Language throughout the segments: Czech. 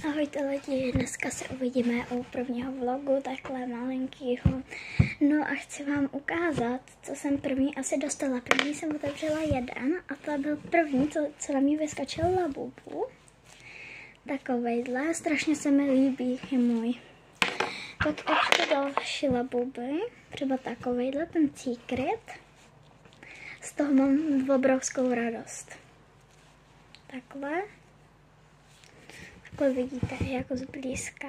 Ahojte lidi, dneska se uvidíme u prvního vlogu, takhle malinkýho. No a chci vám ukázat, co jsem první asi dostala. První jsem otevřela jeden a to byl první, co na mě vyskočil Labubu. Takovejhle, strašně se mi líbí, je můj. Pak ještě další Labuby, třeba takovejhle, ten Secret. Z toho mám obrovskou radost. Takhle. Takhle vidíte, jako zblízka.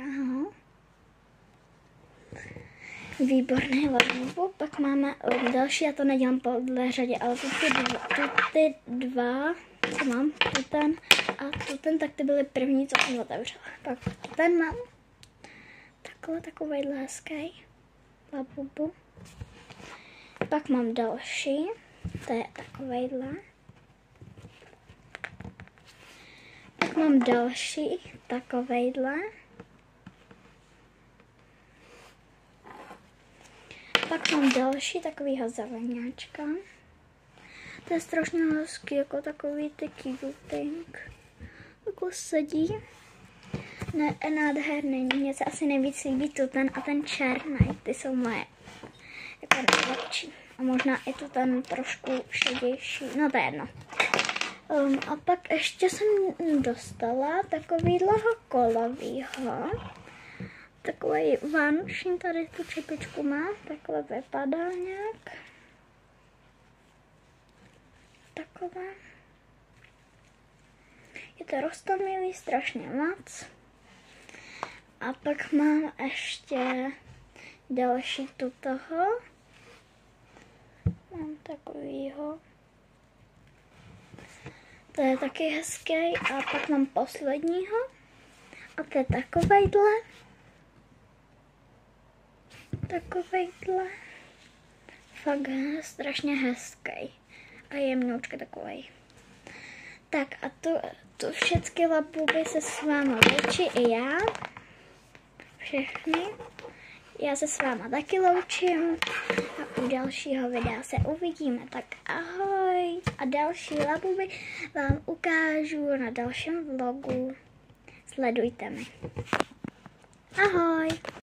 Výborný Labubu. Pak máme další, já to nedělám podle řadě, ale ty dva, co mám, tu ten a tu ten, tak ty byly první, co jsem otevřela. Pak ten mám takovejhle hezký Labubu. Pak mám další, to je takovejhle. Pak mám další, takovejhle. Pak mám další takovýho zeleňáčka. To je strašně hezký, jako takový ty cuting. Jako sedí. Nádherný. Mně se asi nejvíc líbí tu ten a ten černý. Ty jsou moje jako nejlepší. A možná i tu ten trošku šedější. No to je jedno. A pak ještě jsem dostala takovýhleho kolovýho. Takový vánoční, tady tu čepičku má, takhle vypadá nějak. Takové. Je to roztomilý strašně moc. A pak mám ještě další tu toho. Mám takovýho. To je taky hezký. A pak mám posledního. A to je takovejhle. Takovejhle. Fakt strašně hezký. A jemnoučka takovej. Tak a tu všechny Labuby se s váma loučí i já. Všechny. Já se s váma taky loučím. A u dalšího videa se uvidíme. Tak ahoj. A další Labuby vám ukážu na dalším vlogu. Sledujte mě. Ahoj.